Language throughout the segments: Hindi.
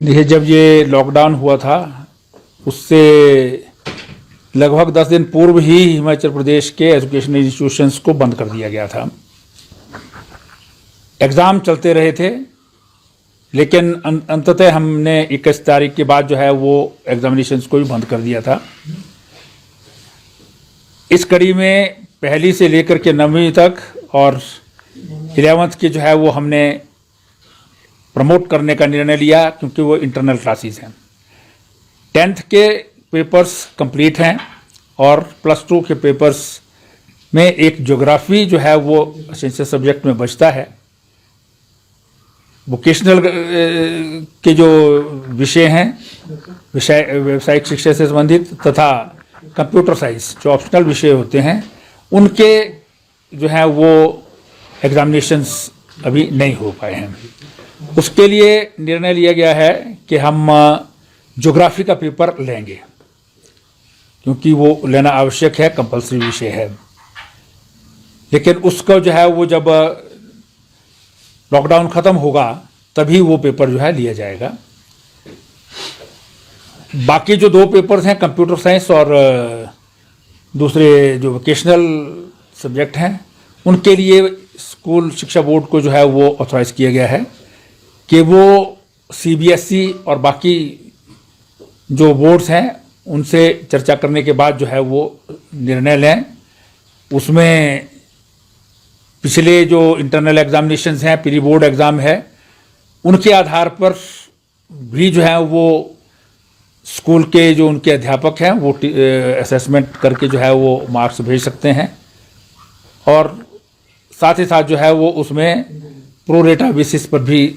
देखिए, जब ये लॉकडाउन हुआ था उससे लगभग 10 दिन पूर्व ही हिमाचल प्रदेश के एजुकेशन इंस्टीट्यूशंस को बंद कर दिया गया था। एग्ज़ाम चलते रहे थे, लेकिन अंततः हमने 21 तारीख के बाद जो है वो एग्जामिनेशंस को भी बंद कर दिया था। इस कड़ी में पहली से लेकर के 9वीं तक और 11th के जो है वो हमने प्रमोट करने का निर्णय लिया, क्योंकि वो इंटरनल क्लासेस हैं। 10th के पेपर्स कंप्लीट हैं और +2 के पेपर्स में एक ज्योग्राफी जो है वो एसेंशियल सब्जेक्ट में बचता है। वोकेशनल के जो विषय हैं, व्यावसायिक शिक्षा से संबंधित, तथा कंप्यूटर साइंस जो ऑप्शनल विषय होते हैं, उनके जो है वो एग्जामिनेशंस अभी नहीं हो पाए हैं। उसके लिए निर्णय लिया गया है कि हम ज्योग्राफी का पेपर लेंगे, क्योंकि वो लेना आवश्यक है, कंपलसरी विषय है। लेकिन उसका जो है वो जब लॉकडाउन ख़त्म होगा तभी वो पेपर जो है लिया जाएगा। बाकी जो 2 पेपर्स हैं, कंप्यूटर साइंस और दूसरे जो वोकेशनल सब्जेक्ट हैं, उनके लिए स्कूल शिक्षा बोर्ड को जो है वो ऑथराइज़ किया गया है कि वो CBSE और बाकी जो बोर्ड्स हैं उनसे चर्चा करने के बाद जो है वो निर्णय लें। उसमें पिछले जो इंटरनल एग्जामिनेशंस हैं, प्री बोर्ड एग्ज़ाम है, उनके आधार पर भी जो है वो स्कूल के जो उनके अध्यापक हैं वो असेसमेंट करके जो है वो मार्क्स भेज सकते हैं, और साथ ही साथ जो है वो उसमें प्रो रेटा बेसिस पर भी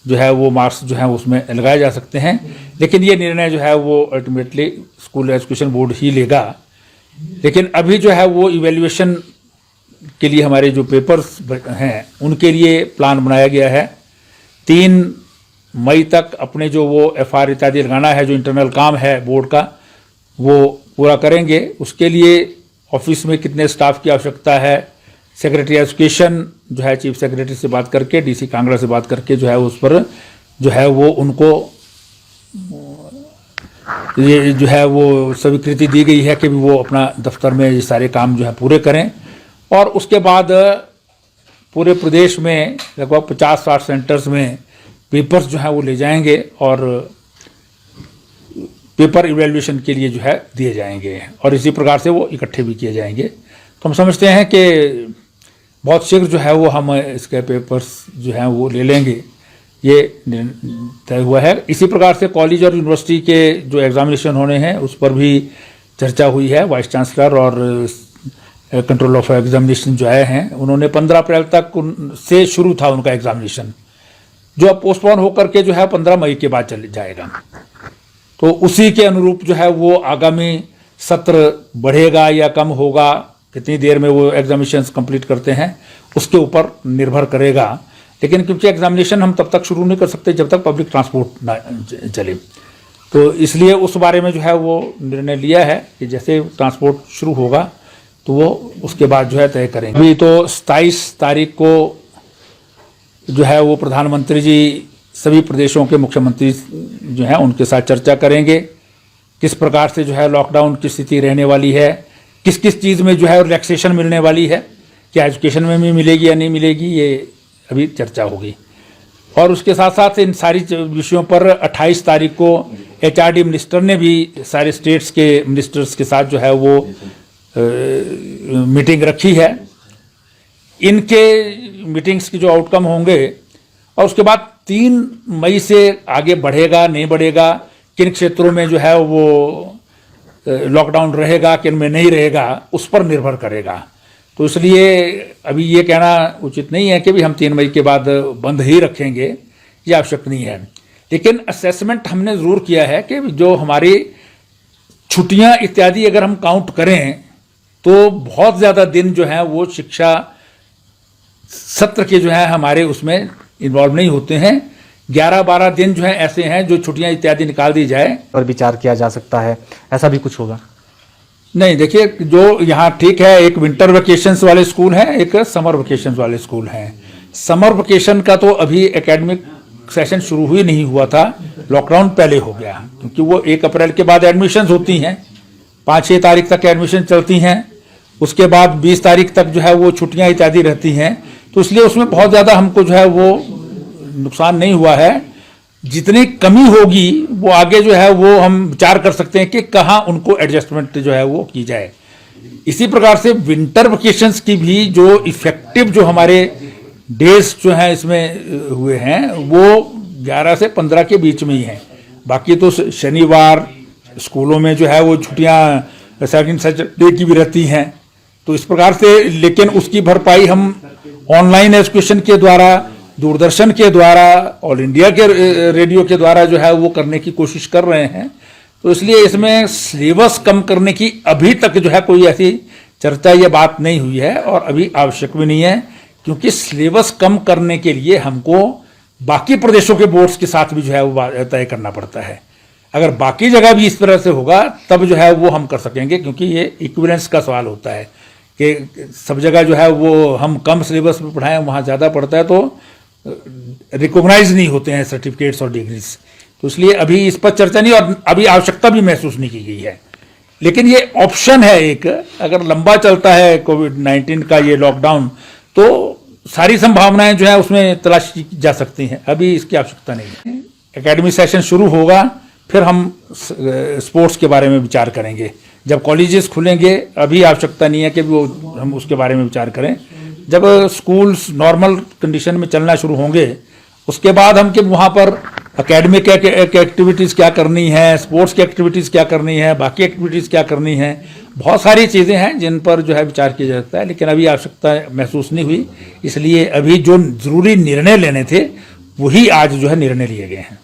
जो है वो मार्क्स जो है उसमें लगाए जा सकते हैं। लेकिन ये निर्णय जो है वो अल्टीमेटली स्कूल एजुकेशन बोर्ड ही लेगा। लेकिन अभी जो है वो इवैल्यूएशन के लिए हमारे जो पेपर्स हैं उनके लिए प्लान बनाया गया है। 3 मई तक अपने जो वो FR इत्यादि लगाना है, जो इंटरनल काम है बोर्ड का, वो पूरा करेंगे। उसके लिए ऑफिस में कितने स्टाफ की आवश्यकता है, सेक्रेटरी एजुकेशन जो है चीफ सेक्रेटरी से बात करके, DC कांगड़ा से बात करके जो है उस पर जो है वो उनको ये जो है वो स्वीकृति दी गई है कि वो अपना दफ्तर में ये सारे काम जो है पूरे करें। और उसके बाद पूरे प्रदेश में लगभग 50-60 सेंटर्स में पेपर्स जो है वो ले जाएंगे और पेपर इवैल्यूएशन के लिए जो है दिए जाएंगे, और इसी प्रकार से वो इकट्ठे भी किए जाएंगे। तो हम समझते हैं कि बहुत शीघ्र जो है वो हम इसके पेपर्स जो हैं वो ले लेंगे, ये तय हुआ है। इसी प्रकार से कॉलेज और यूनिवर्सिटी के जो एग्जामिनेशन होने हैं उस पर भी चर्चा हुई है। वाइस चांसलर और कंट्रोल ऑफ एग्जामिनेशन जो आए हैं, उन्होंने 15 अप्रैल तक से शुरू था उनका एग्जामिनेशन, जो अब पोस्टपोन होकर के जो है 15 मई के बाद चल जाएगा। तो उसी के अनुरूप जो है वो आगामी सत्र बढ़ेगा या कम होगा, कितनी देर में वो एग्जामिनेशंस कंप्लीट करते हैं, उसके ऊपर निर्भर करेगा। लेकिन क्योंकि एग्जामिनेशन हम तब तक शुरू नहीं कर सकते जब तक पब्लिक ट्रांसपोर्ट ना चले, तो इसलिए उस बारे में जो है वो निर्णय लिया है कि जैसे ट्रांसपोर्ट शुरू होगा तो वो उसके बाद जो है तय करेंगे। अभी तो 27 तारीख को जो है वो प्रधानमंत्री जी सभी प्रदेशों के मुख्यमंत्री जो हैं उनके साथ चर्चा करेंगे, किस प्रकार से जो है लॉकडाउन की स्थिति रहने वाली है, किस किस चीज़ में जो है रिलैक्सेशन मिलने वाली है, क्या एजुकेशन में भी मिलेगी या नहीं मिलेगी, ये अभी चर्चा होगी। और उसके साथ साथ इन सारी विषयों पर 28 तारीख को HRD मिनिस्टर ने भी सारे स्टेट्स के मिनिस्टर्स के साथ जो है वो मीटिंग रखी है। इनके मीटिंग्स के जो आउटकम होंगे, और उसके बाद 3 मई से आगे बढ़ेगा नहीं बढ़ेगा, किन क्षेत्रों में जो है वो लॉकडाउन रहेगा, किन में नहीं रहेगा, उस पर निर्भर करेगा। तो इसलिए अभी ये कहना उचित नहीं है कि भी हम 3 मई के बाद बंद ही रखेंगे, ये आवश्यक नहीं है। लेकिन असेसमेंट हमने ज़रूर किया है कि जो हमारी छुट्टियां इत्यादि अगर हम काउंट करें तो बहुत ज़्यादा दिन जो है वो शिक्षा सत्र के जो है हमारे उसमें इन्वॉल्व नहीं होते हैं। 11-12 दिन जो है ऐसे हैं जो छुट्टियां इत्यादि निकाल दी जाए पर विचार किया जा सकता है, ऐसा भी कुछ होगा? नहीं, देखिए, जो यहाँ ठीक है, एक विंटर वेकेशंस वाले स्कूल हैं, एक समर वेकेशंस वाले स्कूल हैं। समर वेकेशन का तो अभी एकेडमिक सेशन शुरू ही नहीं हुआ था, लॉकडाउन पहले हो गया, क्योंकि वो 1 अप्रैल के बाद एडमिशन्स होती हैं, 5-6 तारीख तक एडमिशन चलती हैं, उसके बाद 20 तारीख तक जो है वो छुट्टियां इत्यादि रहती हैं, तो इसलिए उसमें बहुत ज़्यादा हमको जो है वो नुकसान नहीं हुआ है। जितनी कमी होगी वो आगे जो है वो हम विचार कर सकते हैं कि कहाँ उनको एडजस्टमेंट जो है वो की जाए। इसी प्रकार से विंटर वेकेशंस की भी जो इफेक्टिव जो हमारे डेज जो हैं इसमें हुए हैं वो 11 से 15 के बीच में ही हैं। बाकी तो शनिवार स्कूलों में जो है वो छुट्टियां सेकंड सैटरडे की भी रहती हैं, तो इस प्रकार से, लेकिन उसकी भरपाई हम ऑनलाइन एजुकेशन के द्वारा, दूरदर्शन के द्वारा, ऑल इंडिया के रेडियो के द्वारा जो है वो करने की कोशिश कर रहे हैं। तो इसलिए इसमें सिलेबस कम करने की अभी तक जो है कोई ऐसी चर्चा या बात नहीं हुई है, और अभी आवश्यक भी नहीं है, क्योंकि सिलेबस कम करने के लिए हमको बाकी प्रदेशों के बोर्ड्स के साथ भी जो है वो तय करना पड़ता है। अगर बाकी जगह भी इस तरह से होगा तब जो है वो हम कर सकेंगे, क्योंकि ये इक्विवेलेंस का सवाल होता है कि सब जगह जो है वो हम कम सिलेबस में पढ़ाएं, वहाँ ज़्यादा पढ़ता है तो रिकॉग्नाइज नहीं होते हैं सर्टिफिकेट्स और डिग्रीज। तो इसलिए अभी इस पर चर्चा नहीं, और अभी आवश्यकता भी महसूस नहीं की गई है। लेकिन ये ऑप्शन है एक, अगर लंबा चलता है कोविड-19 का ये लॉकडाउन, तो सारी संभावनाएं जो है उसमें तलाशी जा सकती हैं, अभी इसकी आवश्यकता नहीं है। एकेडमी सेशन शुरू होगा, फिर हम स्पोर्ट्स के बारे में विचार करेंगे। जब कॉलेजेस खुलेंगे, अभी आवश्यकता नहीं है कि वो हम उसके बारे में विचार करें। जब स्कूल्स नॉर्मल कंडीशन में चलना शुरू होंगे, उसके बाद हम कि वहाँ पर एकेडमिक एक्टिविटीज़ क्या करनी है, स्पोर्ट्स की एक्टिविटीज़ क्या करनी है, बाकी एक्टिविटीज़ क्या करनी है, बहुत सारी चीज़ें हैं जिन पर जो है विचार किया जा सकता है। लेकिन अभी आवश्यकता महसूस नहीं हुई, इसलिए अभी जो ज़रूरी निर्णय लेने थे वही आज जो है निर्णय लिए गए हैं।